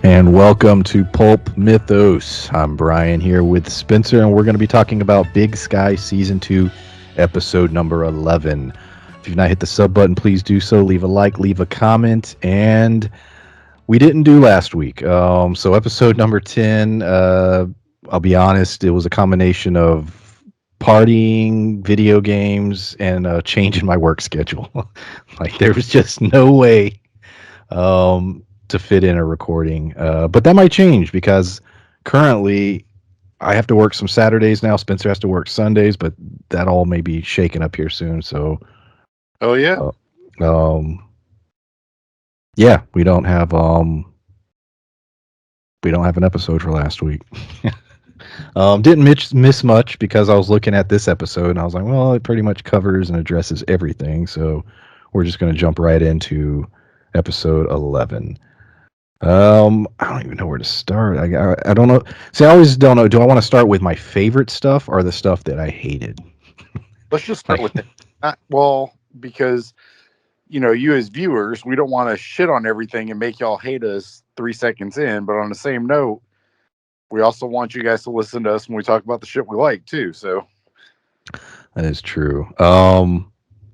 And welcome to Pulp Mythos. I'm Brian here with Spencer, and we're going to be talking about Big Sky Season 2, Episode number 11. If you've not hit the sub button, please do so. Leave a like, leave a comment, and we didn't do last week. So episode number 10, I'll be honest, it was a combination of partying, video games, and a change in my work schedule. Like, there was just no way to fit in a recording. But that might change because currently I have to work some Saturdays now. Spencer has to work Sundays, but that all may be shaken up here soon. So, oh yeah, yeah, we don't have an episode for last week. Didn't miss much because I was looking at this episode and I was like, well, it pretty much covers and addresses everything. So we're just going to jump right into episode 11. I don't even know where to start. I don't know. See, I always don't know. Do I want to start with my favorite stuff or the stuff that I hated? let's just start with that. Well, because you as viewers, we don't want to shit on everything and make y'all hate us 3 seconds in. But on the same note, we also want you guys to listen to us when we talk about the shit we like too. So that is true.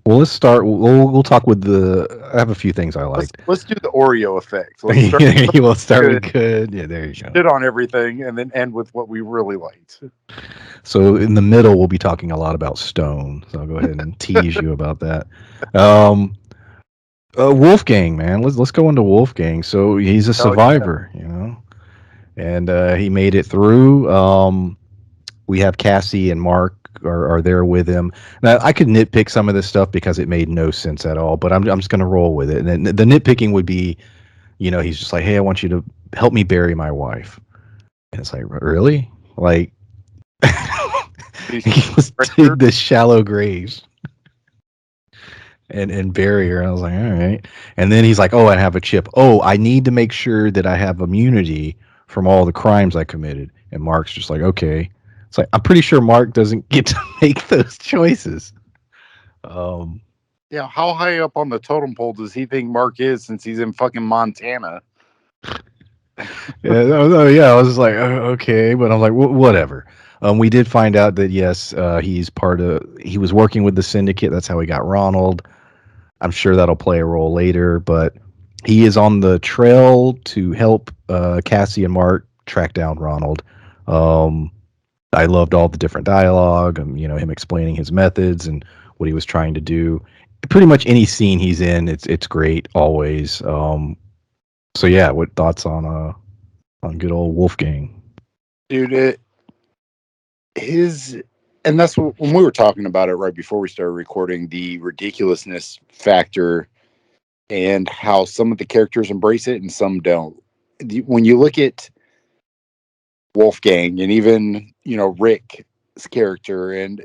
Well, let's start. We'll talk with the. I have a few things I liked. Let's do the Oreo effect. We'll start with good. Yeah, there you go. Shit on everything, and then end with what we really liked. So in the middle, we'll be talking a lot about Stone. So I'll go ahead and tease you about that. Wolfgang, man. Let's go into Wolfgang. So he's a survivor, and he made it through. We have Cassie and Mark are there with him. Now, I could nitpick some of this stuff because it made no sense at all, but I'm just going to roll with it. And the nitpicking would be, he's just like, hey, I want you to help me bury my wife. And it's like, really? Like, he was dig the shallow graves and bury her. And I was like, all right. And then he's like, oh, I have a chip. Oh, I need to make sure that I have immunity from all the crimes I committed. And Mark's just like, okay. It's like, I'm pretty sure Mark doesn't get to make those choices. Yeah, how high up on the totem pole does he think Mark is since he's in fucking Montana? Yeah, I was just like, okay, but I'm like, whatever. We did find out that yes, he was working with the syndicate. That's how he got Ronald. I'm sure that'll play a role later, but he is on the trail to help Cassie and Mark track down Ronald. I loved all the different dialogue, him explaining his methods and what he was trying to do. Pretty much any scene he's in, it's great always. So yeah, what thoughts on good old Wolfgang? Dude, and that's when we were talking about it right before we started recording, the ridiculousness factor and how some of the characters embrace it and some don't. When you look at Wolfgang and even Rick's character, and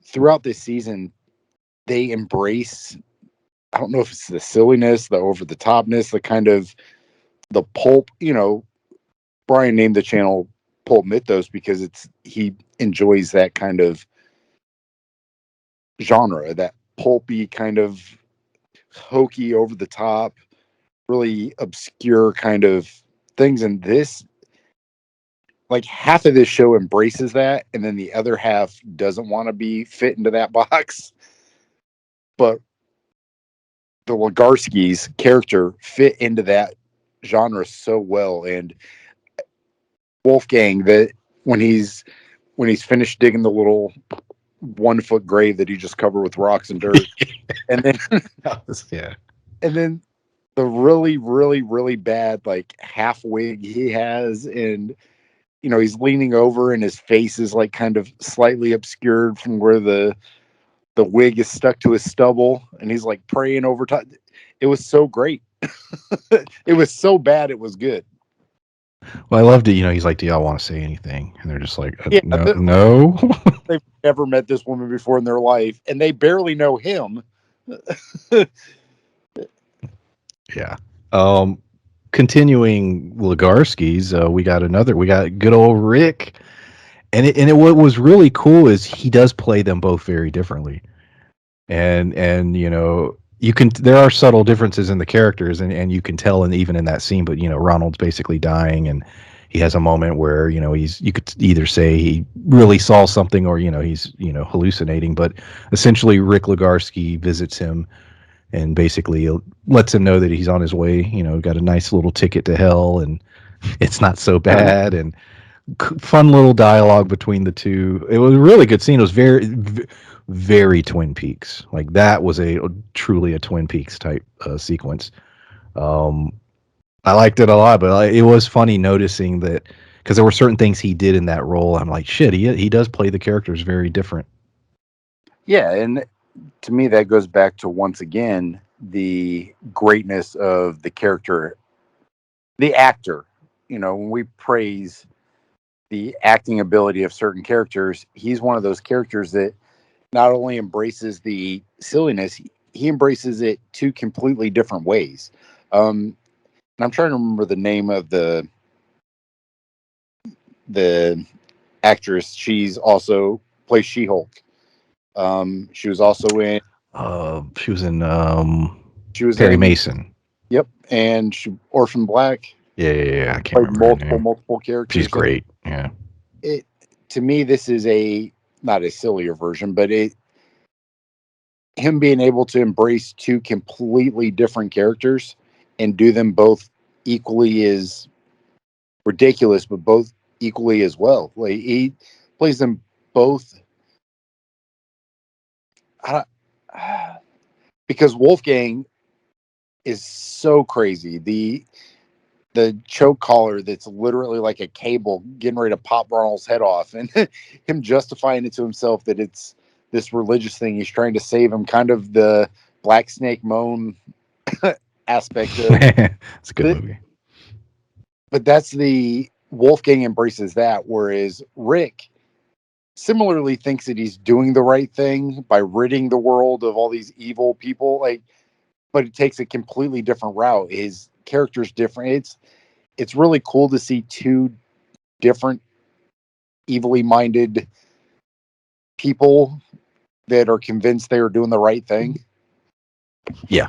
throughout this season they embrace, I don't know if it's the silliness, the over the topness, the kind of the pulp. Brian named the channel Pulp Mythos because he enjoys that kind of genre, that pulpy kind of hokey, over the top, really obscure kind of things. And this, like, half of this show embraces that, and then the other half doesn't want to be fit into that box. But the Legarskis character fit into that genre so well. And Wolfgang, that when he's finished digging the little 1 foot grave that he just covered with rocks and dirt, and then yeah, and then the really, really, really bad like half wig he has, and he's leaning over and his face is like kind of slightly obscured from where the wig is stuck to his stubble, and he's like praying over top. It was so great. It was so bad it was good. Well, I loved it. He's like, do y'all want to say anything? And they're just like, Yeah, no. They've never met this woman before in their life, and they barely know him. Yeah. Continuing Legarskis, we got good old Rick. And what was really cool is he does play them both very differently. And there are subtle differences in the characters, and you can tell, and even in that scene. But Ronald's basically dying, and he has a moment where you could either say he really saw something, or he's hallucinating. But essentially, Rick Legarsky visits him and basically lets him know that he's on his way. Got a nice little ticket to hell, and it's not so bad. And fun little dialogue between the two. It was a really good scene. It was very Twin Peaks. Like that was truly a Twin Peaks type sequence. Um, I liked it a lot, but it was funny noticing that because there were certain things he did in that role. I'm like, shit, he does play the characters very different. Yeah, and to me that goes back to once again the greatness of the character, the actor. When we praise the acting ability of certain characters, he's one of those characters that not only embraces the silliness, he embraces it two completely different ways. And I'm trying to remember the name of the actress. She's also plays She-Hulk. She was also in. She was in She was Perry in. Mason. Yep, and she Orphan Black. Yeah. I can't remember multiple characters. She's great. Yeah. It to me, this is not a sillier version, but him being able to embrace two completely different characters and do them both equally as ridiculous, but both equally as well. Like he plays them both. Because Wolfgang is so crazy. The choke collar that's literally like a cable getting ready to pop Ronald's head off, and him justifying it to himself that it's this religious thing. He's trying to save him, kind of the Black Snake Moan aspect of it's a good movie. But that's the Wolfgang embraces that, whereas Rick similarly thinks that he's doing the right thing by ridding the world of all these evil people. But it takes a completely different route. His character's different. It's really cool to see two different evilly minded people that are convinced they are doing the right thing. Yeah.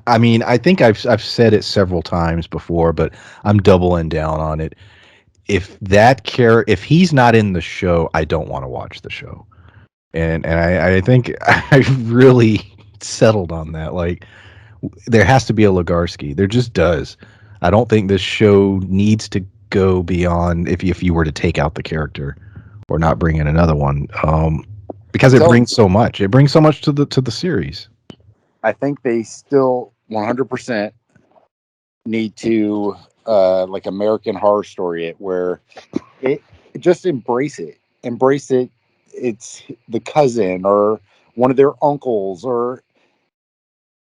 I mean, I think I've said it several times before, but I'm doubling down on it. If if he's not in the show, I don't want to watch the show. And I think I really settled on that. Like, there has to be a Legarsky. There just does. I don't think this show needs to go beyond if you were to take out the character or not bring in another one, because it brings so much. It brings so much to the series. I think they still 100% need to like American Horror Story it, where it just embrace it. It's the cousin or one of their uncles or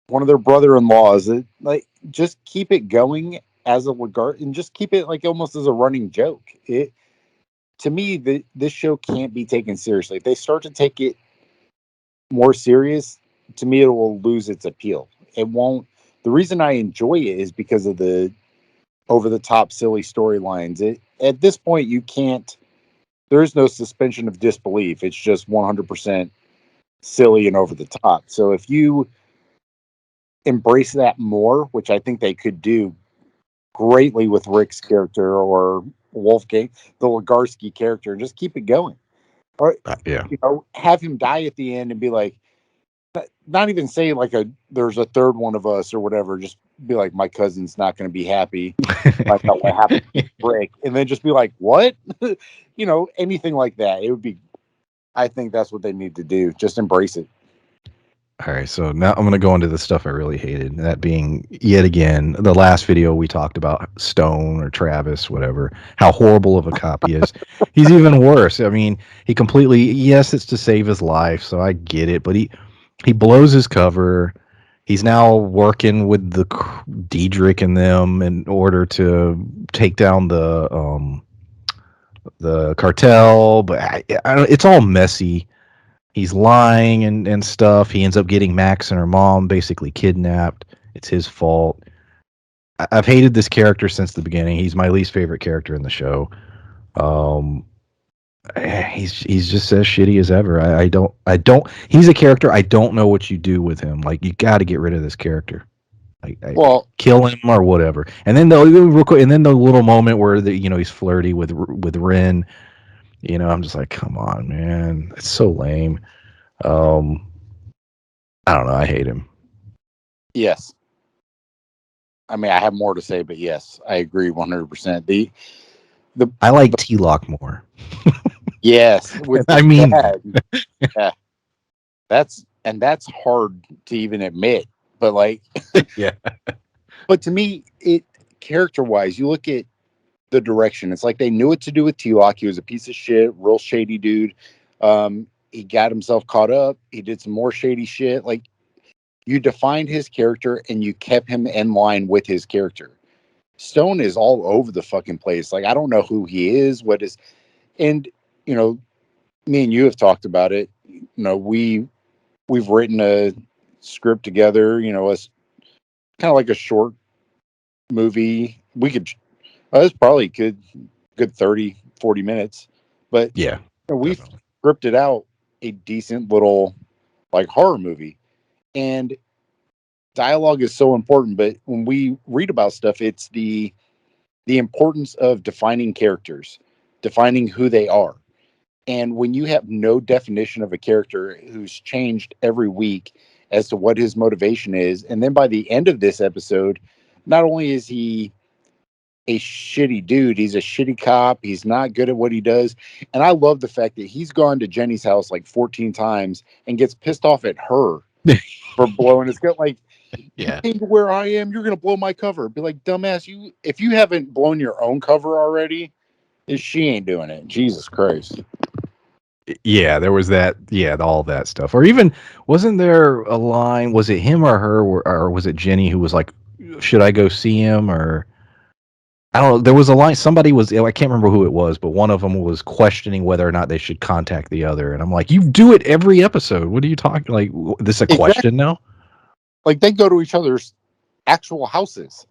one of their brother-in-laws. Like, just keep it going as a regard and just keep it like almost as a running joke. To me, this show can't be taken seriously. If they start to take it more serious, to me, it will lose its appeal. It won't. The reason I enjoy it is because of the over-the-top silly storylines. At this point, you can't. There is no suspension of disbelief. It's just 100% silly and over the top. So if you embrace that more, which I think they could do greatly with Rick's character or Wolfgang, the Legarsky character, and just keep it going. Or have him die at the end and be like, not even say like there's a third one of us or whatever. Just be like, my cousin's not going to be happy about what happened to Rick, and then just be like, what? Anything like that. It would be. I think that's what they need to do. Just embrace it. All right, so now I'm going to go into the stuff I really hated. That being, yet again, the last video we talked about Stone or Travis, whatever, how horrible of a cop he is. He's even worse. I mean, yes, it's to save his life, so I get it, but he blows his cover. He's now working with the Diedrich and them in order to take down the cartel, but it's all messy. He's lying and stuff. He ends up getting Max and her mom basically kidnapped. It's his fault. I've hated this character since the beginning. He's my least favorite character in the show. He's just as shitty as ever. I don't. He's a character. I don't know what you do with him. Like you got to get rid of this character. I Well, kill him or whatever. And then the little moment where he's flirty with Ren. I'm just like, come on, man, it's so lame. Um, I don't know. I hate him. yes. I mean, I have more to say, but yes, I agree 100%. I like T-Lock more. Yes, with I the mean, dad. Yeah, that's hard to even admit, but like, yeah, but to me, it character wise, you look at the direction. It's like they knew what to do with T-Lock. He was a piece of shit, real shady dude. He got himself caught up. He did some more shady shit. Like you defined his character and you kept him in line with his character. Stone is all over the fucking place. Like I don't know who he is, what is, and you know, me and you have talked about it. We've written a script together. It's kind of like a short movie. We could, it's probably good 30-40 minutes, but yeah, we've definitely. scripted out a decent little like horror movie, and dialogue is so important. But when we read about stuff, it's the importance of defining characters, defining who they are. And when you have no definition of a character who's changed every week as to what his motivation is, and then by the end of this episode, not only is he a shitty dude, he's a shitty cop, he's not good at what he does. And I love the fact that he's gone to Jenny's house like 14 times and gets pissed off at her for blowing his gut. Like, you Yeah. came to where I am, you're gonna blow my cover. Be like, dumbass, if you haven't blown your own cover already, she ain't doing it. Jesus Christ. Yeah, there was that. Yeah, all that stuff. Or even wasn't there a line? Was it him or her, or was it Jenny who was like, "Should I go see him?" Or I don't know. There was a line. Somebody was. I can't remember who it was, but one of them was questioning whether or not they should contact the other. And I'm like, "You do it every episode. What are you talking? Like, this a Exactly. question now?" Like they go to each other's actual houses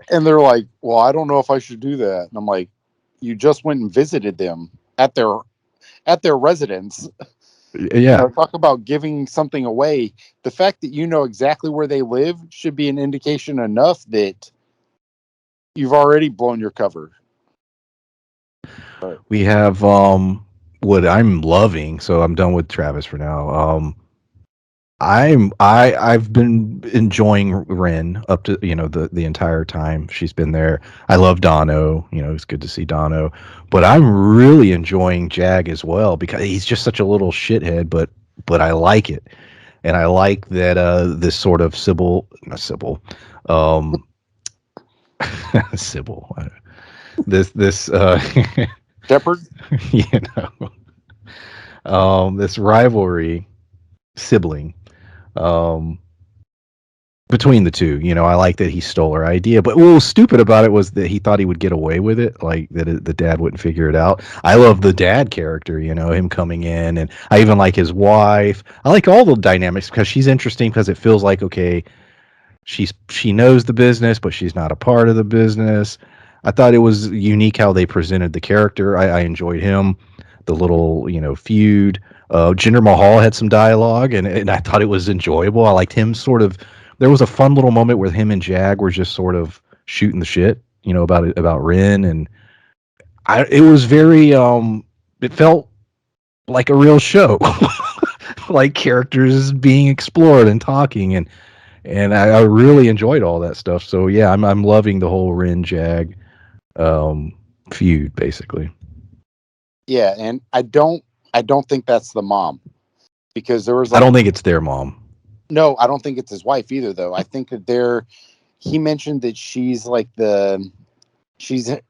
and they're like, well, I don't know if I should do that. And I'm like, you just went and visited them at their residence. Yeah. Talk about giving something away. The fact that you know exactly where they live should be an indication enough that you've already blown your cover. But We have what I'm loving. So I'm done with Travis for now. I've been enjoying Ren up to the entire time she's been there. I love Dono. It's good to see Dono, but I'm really enjoying Jag as well because he's just such a little shithead, but I like it, and I like that this sort of Sybil, not Sybil, um, Sybil, this Shepard, you this rivalry sibling. Um, Between the two, I like that he stole her idea, but what was stupid about it was that he thought he would get away with it, like that the dad wouldn't figure it out. I love the dad character, him coming in, and I even like his wife. I like all the dynamics because she's interesting because it feels like, okay, she knows the business, but she's not a part of the business. I thought it was unique how they presented the character. I enjoyed him, the little feud. Jinder Mahal had some dialogue, and I thought it was enjoyable. I liked him sort of. There was a fun little moment where him and Jag were just sort of shooting the shit, about Ren, and it was very it felt like a real show, like characters being explored and talking, and I really enjoyed all that stuff. So yeah, I'm loving the whole Ren Jag um, feud basically. yeah, and I don't think that's the mom because there was I like don't think it's their mom. no, I don't think it's his wife either though. I think that he mentioned that she's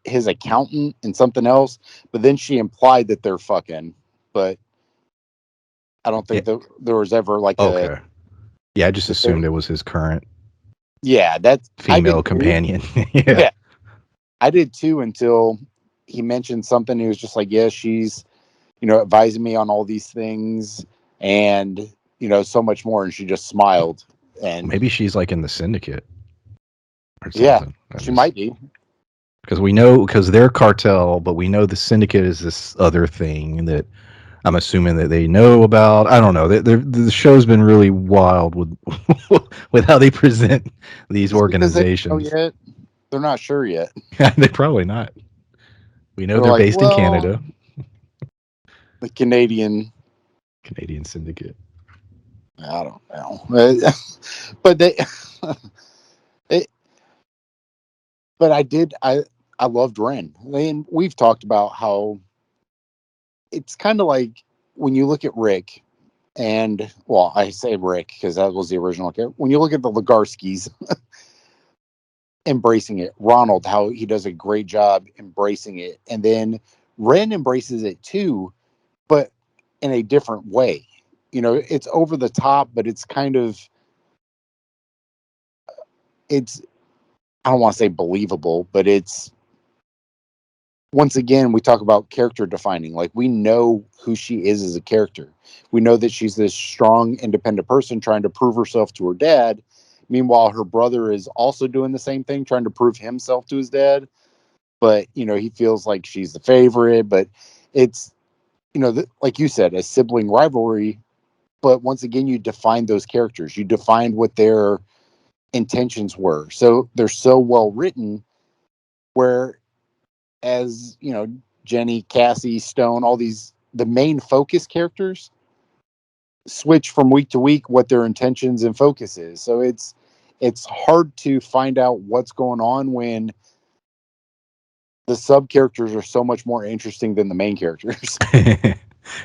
his accountant and something else, but then she implied that they're fucking. But I don't Yeah. think that there was ever like a Okay. Yeah, I just that there, assumed it was his current yeah, that's I female did too. companion. Yeah. Yeah, I did too until he mentioned something. He was just like, yeah, she's advising me on all these things and so much more, and she just smiled and Maybe she's like in the syndicate or yeah, something. she might be. Because we know, because they're cartel, but we know the syndicate is this other thing that I'm assuming that they know about. I don't know. The show's been really wild with with how they present these Just because they don't organizations. know yet, they're not sure yet. They're probably not. We know They're they're like, based in well, Canada, the Canadian. Canadian syndicate. I don't know, but they, it, but I did. I loved Ren. And we've talked about how it's kind of like when you look at Rick, and well, I say Rick because that was the original character. When you look at the Legarskis embracing it, Ronald, how he does a great job embracing it, and then Ren embraces it too, but in a different way. You know, it's over the top, but it's kind of it's I don't want to say believable, but it's once again we talk about character defining. Like we know who she is as a character. We know that she's this strong, independent person trying to prove herself to her dad. Meanwhile, her brother is also doing the same thing, trying to prove himself to his dad. But you know, he feels like she's the favorite. But it's like you said, a sibling rivalry. But once again, you defined those characters. You defined what their intentions were. So they're so well written. Where as Jenny, Cassie, Stone, all these the main focus characters switch from week to week what their intentions and focus is. So it's hard to find out what's going on when the sub characters are so much more interesting than the main characters.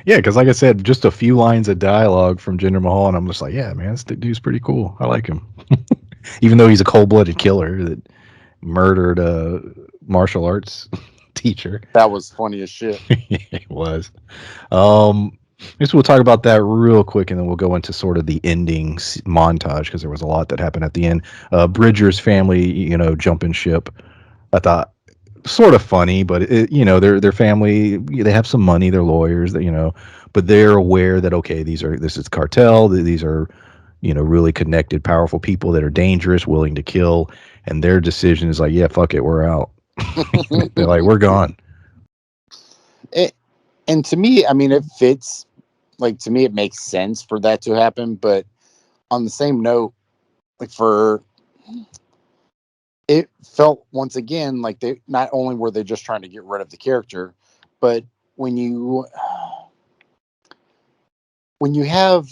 Yeah, because like I said, just a few lines of dialogue from Jinder Mahal, and I'm just like, yeah, man, this dude's pretty cool. I like him, even though he's a cold-blooded killer that murdered a martial arts teacher. That was funny as shit. It was. I guess we'll talk about that real quick, and then we'll go into sort of the ending montage because there was a lot that happened at the end. Bridger's family, jumping ship. I thought sort of funny, but their family, they have some money, they're lawyers, but they're aware that okay, this is cartel, these are really connected, powerful people that are dangerous, willing to kill, and their decision is like, yeah, fuck it, we're out. They're like, we're gone. And to me, I mean, it fits. Like to me, it makes sense for that to happen. But on the same note, like it felt once again like they not only were they just trying to get rid of the character, but when you when you have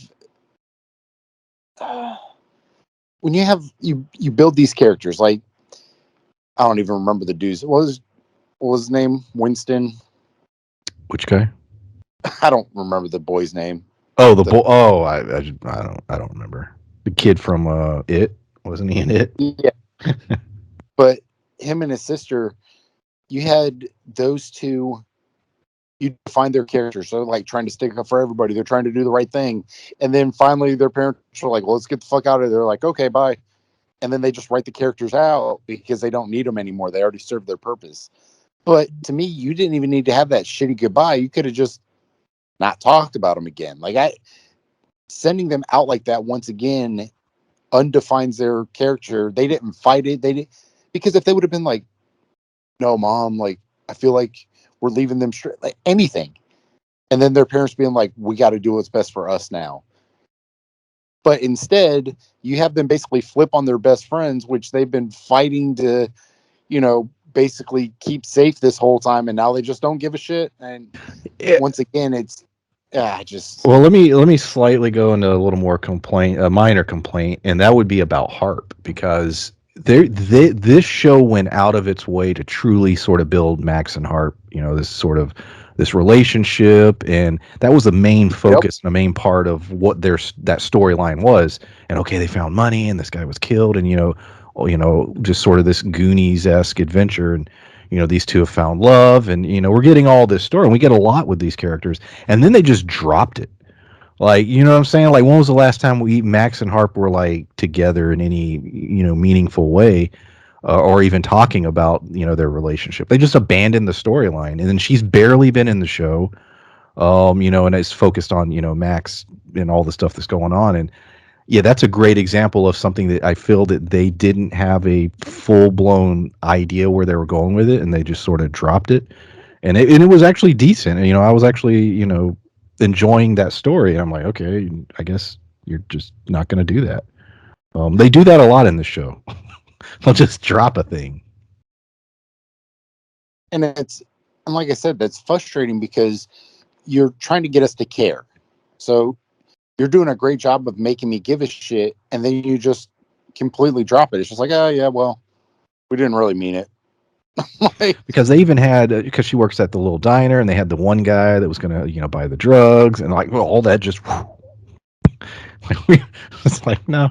you build these characters like I don't even remember the dude's what was his name, Winston. Which guy? I don't remember the boy's name. Oh, the boy. Oh, I don't remember. The kid from It, wasn't he in It? Yeah, but him and his sister, you had those two. You define their characters. So like trying to stick up for everybody. They're trying to do the right thing. And then finally their parents are like, well, let's get the fuck out of there. They're like, okay, bye. And then they just write the characters out because they don't need them anymore. They already served their purpose. But to me, you didn't even need to have that shitty goodbye. You could have just not talked about them again. Sending them out like that once again undefines their character. They didn't fight it. They didn't, because if they would have been like, no, mom, like, I feel like we're leaving them straight, like anything. And then their parents being like, we got to do what's best for us now. But instead, you have them basically flip on their best friends, which they've been fighting to, basically keep safe this whole time. And now they just don't give a shit. And once again, it's just. Well, let me slightly go into a little more a minor complaint, and that would be about Harp because this show went out of its way to truly sort of build Max and Harp, this relationship, and that was the main focus and the main part of what that storyline was. And okay, they found money, and this guy was killed, and just sort of this Goonies-esque adventure, and these two have found love, and we're getting all this story, and we get a lot with these characters, and then they just dropped it. Like, you know what I'm saying? Like, when was the last time Max and Harp were like together in any meaningful way, or even talking about their relationship? They just abandoned the storyline, and then she's barely been in the show, and it's focused on Max and all the stuff that's going on, and Yeah, that's a great example of something that I feel that they didn't have a full blown idea where they were going with it, and they just sort of dropped it, and it was actually decent. And, I was actually enjoying that story. And I'm like, okay, I guess you're just not going to do that. They do that a lot in the show. They'll just drop a thing. And like I said, that's frustrating because you're trying to get us to care. So you're doing a great job of making me give a shit, and then you just completely drop it. It's just like, oh yeah, well, we didn't really mean it. Because they even had, because she works at the little diner, and they had the one guy that was gonna buy the drugs, and like, well, all that just it's like, no.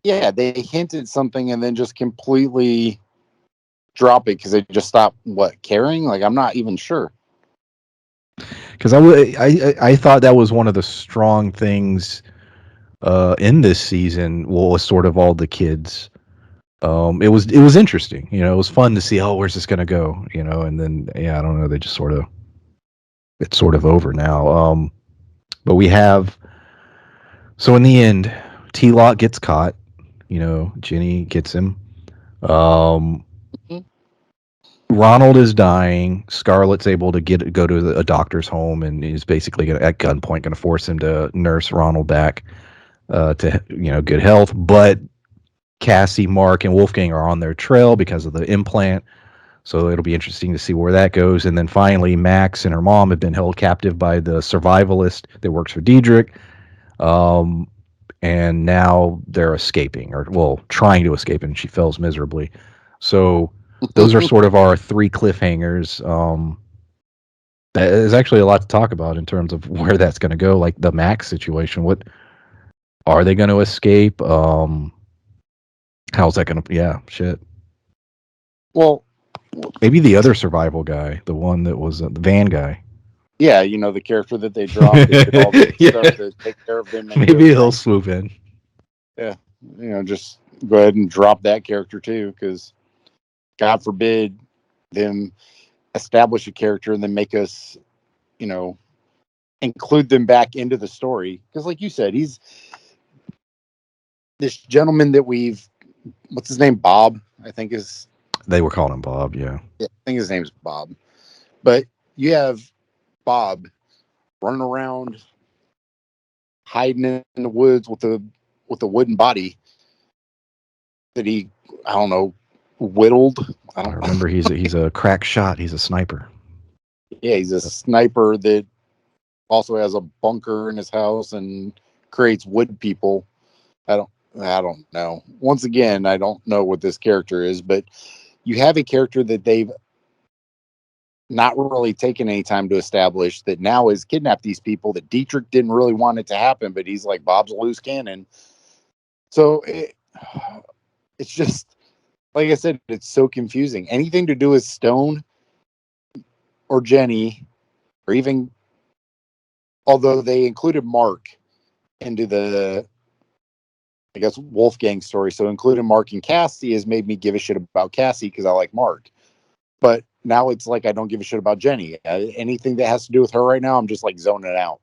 Yeah, they hinted something and then just completely drop it because they just stopped caring. Like, I'm not even sure. Because I thought that was one of the strong things in this season. Well, was sort of all the kids. It was interesting. It was fun to see. Oh, where's this gonna go? And then I don't know. They just it's sort of over now. But we have. So in the end, T-Lock gets caught. Jenny gets him. Mhm. Ronald is dying. Scarlett's able to go to a doctor's home, and is basically at gunpoint going to force him to nurse Ronald back to good health. But Cassie, Mark, and Wolfgang are on their trail because of the implant. So it'll be interesting to see where that goes. And then finally, Max and her mom have been held captive by the survivalist that works for Diedrich. And now they're escaping, or well, trying to escape, and she fails miserably. So those are sort of our three cliffhangers. That is actually a lot to talk about in terms of where that's going to go. Like the Max situation, what are they going to escape? How's that going to? Yeah, shit. Well, maybe the other survival guy, the one that was the van guy. Yeah, the character that they dropped that did all the stuff to take care of them. Maybe he'll swoop in. Yeah, just go ahead and drop that character too, because God forbid them establish a character and then make us, include them back into the story. Because, like you said, he's this gentleman that what's his name? Bob, I think is. They were calling him Bob. Yeah, I think his name's Bob. But you have Bob running around, hiding in the woods with a wooden body that he, I don't know, whittled. I remember he's a crack shot. He's a sniper. Yeah, he's a sniper that also has a bunker in his house and creates wood people. I don't know. Once again, I don't know what this character is, but you have a character that they've not really taken any time to establish that now has kidnapped these people that Diedrich didn't really want it to happen, but he's like, Bob's a loose cannon. So it's just, like I said, it's so confusing. Anything to do with Stone or Jenny, or even, although they included Mark into the, I guess, Wolfgang story. So including Mark and Cassie has made me give a shit about Cassie because I like Mark. But now it's like I don't give a shit about Jenny. Anything that has to do with her right now, I'm just like zoning it out,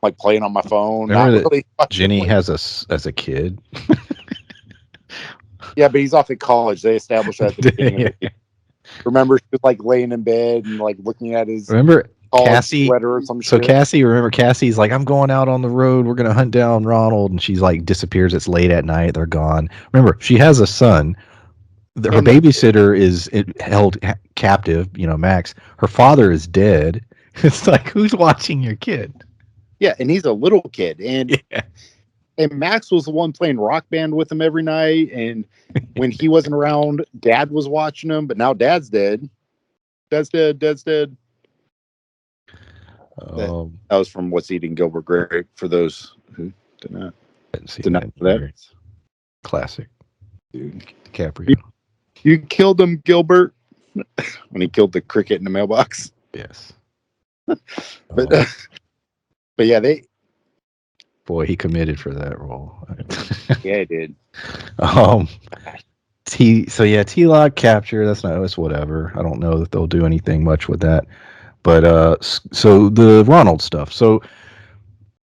like playing on my phone. Remember not really that Jenny has us as a kid. Yeah, but he's off at college. They established that at the beginning. Remember, she was like laying in bed and like looking at his. Remember Cassie? Sweater or some so shit. Remember Cassie's like, I'm going out on the road. We're gonna hunt down Ronald, and she's like disappears. It's late at night. They're gone. Remember, she has a son. Her babysitter is held captive. Max. Her father is dead. It's like, who's watching your kid? Yeah, and he's a little kid, and and Max was the one playing Rock Band with him every night. And when he wasn't around, Dad was watching him. But now Dad's dead. Dad's dead. Dad's dead. That was from What's Eating Gilbert Grape. For those who did not know that. Classic. Dude. DiCaprio. You killed him, Gilbert, when he killed the cricket in the mailbox. Yes. But yeah, boy, he committed for that role. Yeah, he did. T-Lock capture. That's whatever. I don't know that they'll do anything much with that. But so the Ronald stuff. So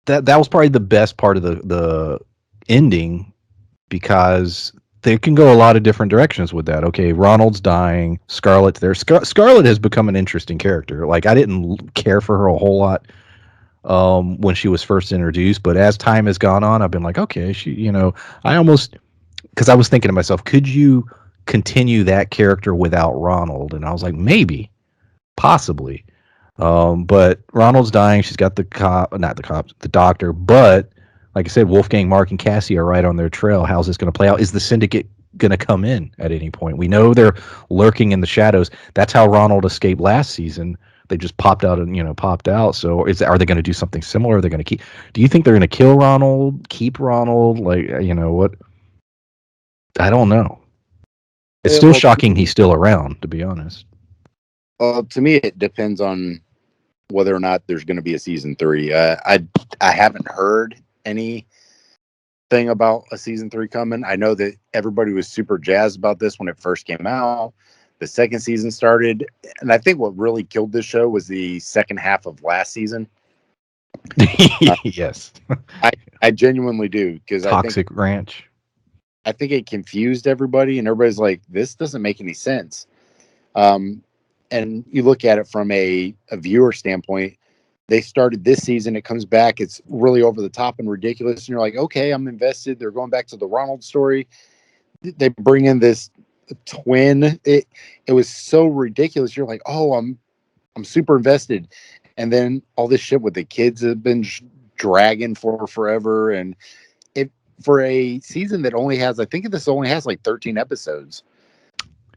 that was probably the best part of the ending, because they can go a lot of different directions with that. Okay, Ronald's dying, Scarlett's there. Scarlett has become an interesting character. Like, I didn't care for her a whole lot when she was first introduced, but as time has gone on, I've been like, okay, I almost, because I was thinking to myself, could you continue that character without Ronald? And I was like, maybe, possibly. But Ronald's dying. She's got the cop, not the cops, the doctor. But like I said, Wolfgang, Mark, and Cassie are right on their trail. How's this going to play out? Is the syndicate going to come in at any point? We know they're lurking in the shadows. That's how Ronald escaped last season. They just popped out and popped out. So are they going to do something similar? Are they going to keep? Do you think they're going to kill Ronald? Keep Ronald? Like, what? I don't know. It's still Well, shocking he's still around, to be honest. to me, it depends on whether or not there's going to be a season 3. I haven't heard anything about a season 3 coming. I know that everybody was super jazzed about this when it first came out. The second season started, and I think what really killed this show was the second half of last season. Yes, I genuinely do, because Toxic Ranch. I think it confused everybody, and everybody's like, "This doesn't make any sense." And you look at it from a viewer standpoint. They started this season. It comes back. It's really over the top and ridiculous. And you're like, okay, I'm invested. They're going back to the Ronald story. They bring in this twin. It was so ridiculous. You're like, oh, I'm super invested. And then all this shit with the kids have been dragging for forever. And it, for a season that only has, I think this only has like 13 episodes.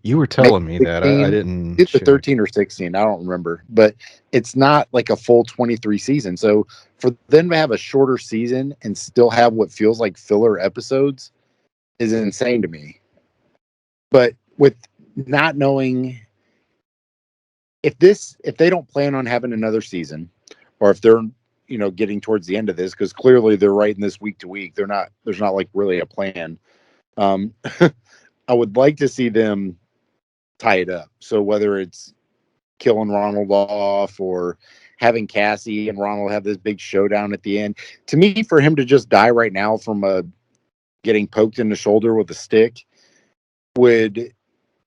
You were telling me that. I didn't. It's a 13 or 16. I don't remember, but it's not like a full 23 season. So for them to have a shorter season and still have what feels like filler episodes is insane to me. But with not knowing if they don't plan on having another season, or if they're getting towards the end of this, because clearly they're writing this week to week. There's not like really a plan. I would like to see them tie it up. So whether it's killing Ronald off or having Cassie and Ronald have this big showdown at the end, to me, for him to just die right now from getting poked in the shoulder with a stick would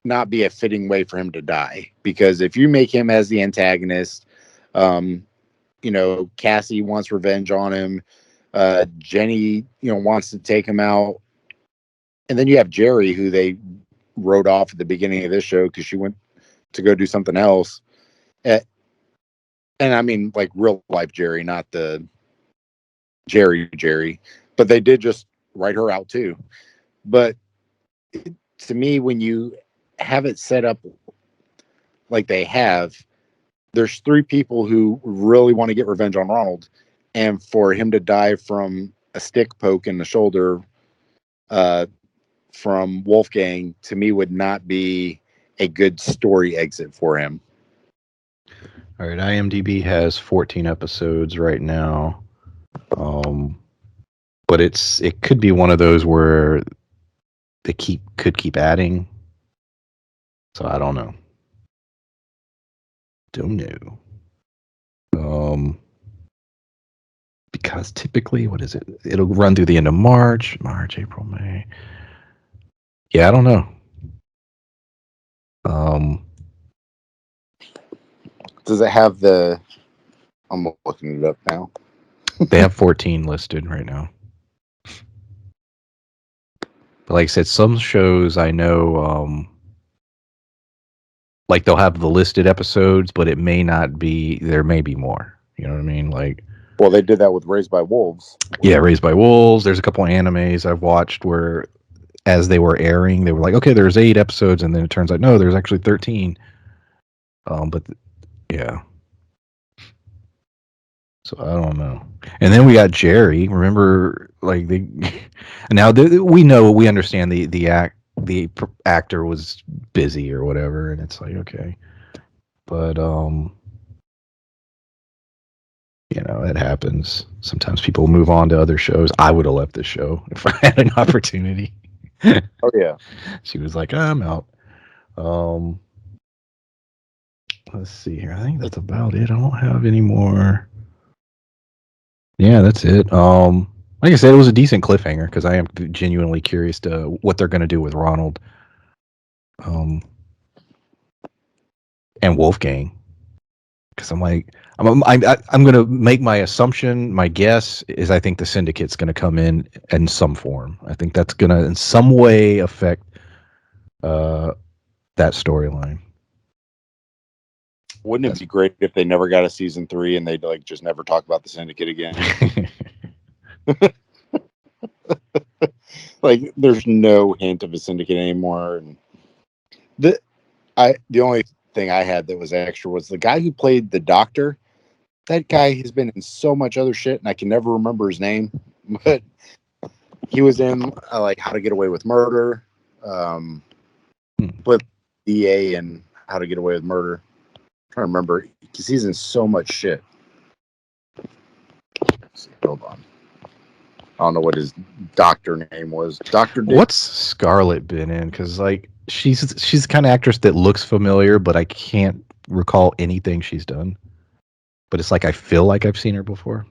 not be a fitting way for him to die. Because if you make him as the antagonist, Cassie wants revenge on him. Jenny, wants to take him out. And then you have Jerry, who they wrote off at the beginning of this show because she went to go do something else. And I mean, like real life Jerry, not the Jerry, but they did just write her out too. But to me, when you have it set up like they have, there's 3 people who really want to get revenge on Ronald, and for him to die from a stick poke in the shoulder, from Wolfgang, to me would not be a good story exit for him. All right, IMDb has 14 episodes right now. But it could be one of those where they could keep adding. So I don't know. Don't know. Because typically, what is it? It'll run through the end of March, April, May. Yeah, I don't know. Does it have the? I'm looking it up now. They have 14 listed right now. But like I said, some shows I know, like they'll have the listed episodes, but it may not be. There may be more. You know what I mean? Like, well, they did that with Raised by Wolves. Yeah, Raised by Wolves. There's a couple of animes I've watched where, as they were airing, they were like, okay, there's 8 episodes, and then it turns out no, there's actually 13. Yeah. So I don't know. And then we got Jerry. Remember, like we understand the actor was busy or whatever, and it's like, okay, but it happens. Sometimes people move on to other shows. I would have left this show if I had an opportunity. Oh yeah. She was like, I'm out. Let's see here. I think that's about it. I don't have any more Yeah, that's it. Like I said, it was a decent cliffhanger because I am genuinely curious to what they're going to do with Ronald, um, and Wolfgang. Because I'm like, I'm going to make my assumption. My guess is I think the Syndicate's going to come in some form. I think that's going to in some way affect uh, that storyline. Wouldn't it be great if they never got a season 3 and they'd like just never talk about the Syndicate again? Like, there's no hint of a Syndicate anymore. And the only thing I had that was extra was the guy who played the Doctor. That guy has been in so much other shit, and I can never remember his name. But he was in like How to Get Away with Murder, but DA and How to Get Away with Murder. I'm trying to remember because he's in so much shit. Hold on. I don't know what his doctor name was. Dr. Dick. What's Scarlett been in? Because like she's the kind of actress that looks familiar, but I can't recall anything she's done. But it's like I feel like I've seen her before.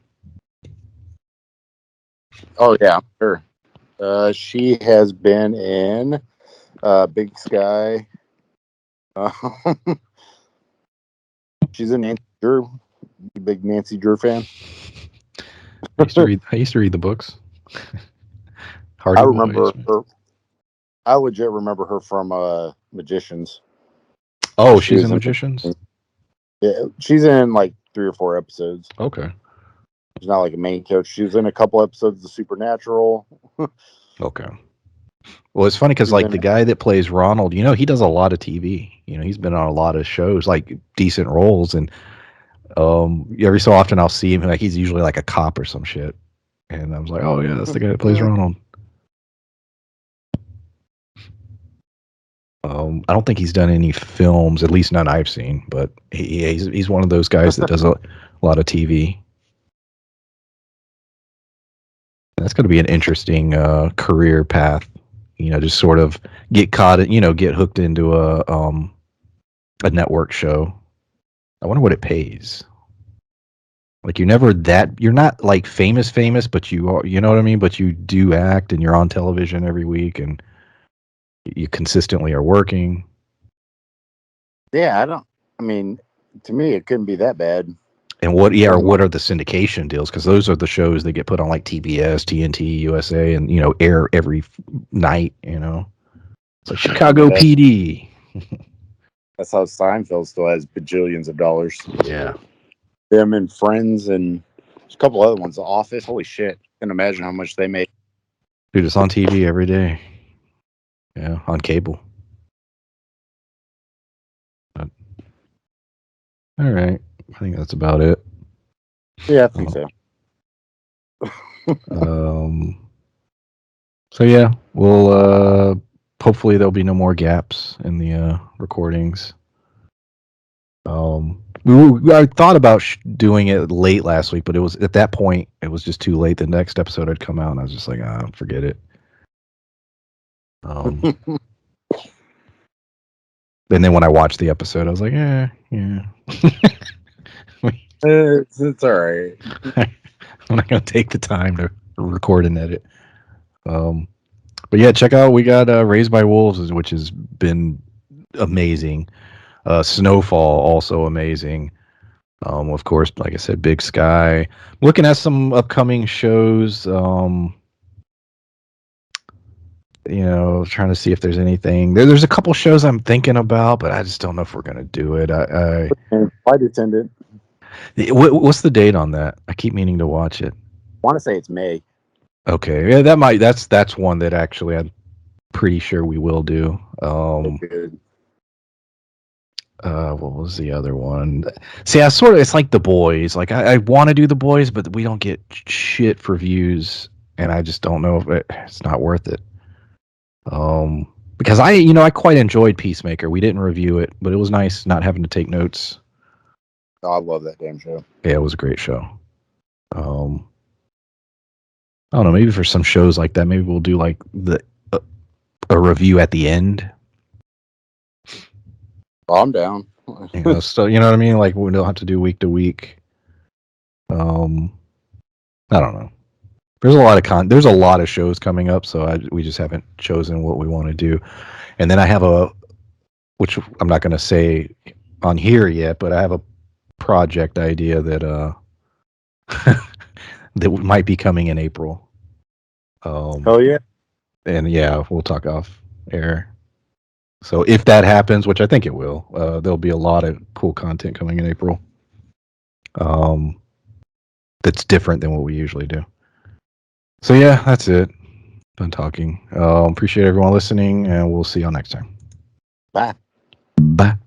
Oh yeah, sure. She has been in Big Sky. She's in Nancy Drew. You big Nancy Drew fan? I used to read the books. I remember her. I legit remember her from Magicians. Oh, she's in Magicians? Yeah, she's in like 3 or 4 episodes. Okay. She's not like a main coach. She was in a couple episodes of Supernatural. Okay. Well, it's funny because like the guy that plays Ronald, he does a lot of TV. He's been on a lot of shows, like decent roles, and every so often I'll see him. Like he's usually like a cop or some shit, and I was like, oh yeah, that's the guy that plays Ronald. I don't think he's done any films, at least none I've seen, but he's one of those guys that does a lot of TV. That's going to be an interesting career path. Just sort of get caught, get hooked into a network show. I wonder what it pays. Like you're not like famous, but you are, you know what I mean? But you do act and you're on television every week and you consistently are working. Yeah, I mean, to me, it couldn't be that bad. And what are the syndication deals? Because those are the shows that get put on like TBS, TNT, USA, and air every night. It's like Chicago PD. That's how Seinfeld still has bajillions of dollars. Yeah, them and Friends and a couple other ones. The Office. Holy shit! I can imagine how much they make. dude, it's on TV every day. Yeah, on cable. But, all right, I think that's about it. Yeah, I think so. So yeah, we'll hopefully there'll be no more gaps in the recordings. I thought about doing it late last week, but it was at that point it was just too late. The next episode had come out, and I was just like, forget it. And then when I watched the episode, I was like, yeah. It's all right. I'm not gonna take the time to record and edit. But yeah, check out, we got Raised by Wolves, which has been amazing. Snowfall, also amazing. Of course, like I said, Big Sky. Looking at some upcoming shows. Trying to see if there's anything. There's a couple shows I'm thinking about, but I just don't know if we're gonna do it. Flight Attendant. What's the date on that? I keep meaning to watch it. I want to say it's May. Okay, yeah, that's one that actually I'm pretty sure we will do. Good. What was the other one? See, it's like The Boys. Like I want to do The Boys, but we don't get shit for views, and I just don't know if it's not worth it. Because I quite enjoyed Peacemaker. We didn't review it, but it was nice not having to take notes. Oh, I love that damn show. Yeah, it was a great show. I don't know. Maybe for some shows like that, maybe we'll do like a review at the end. Oh, I'm down. So you know what I mean? Like we don't have to do week to week. I don't know. There's a lot of there's a lot of shows coming up, so we just haven't chosen what we want to do. And then I have which I'm not going to say on here yet, but I have a project idea that that might be coming in April. Hell yeah. And yeah, we'll talk off air. So if that happens, which I think it will, there'll be a lot of cool content coming in April. That's different than what we usually do. So yeah, that's it. Done talking. Appreciate everyone listening, and we'll see y'all next time. Bye. Bye.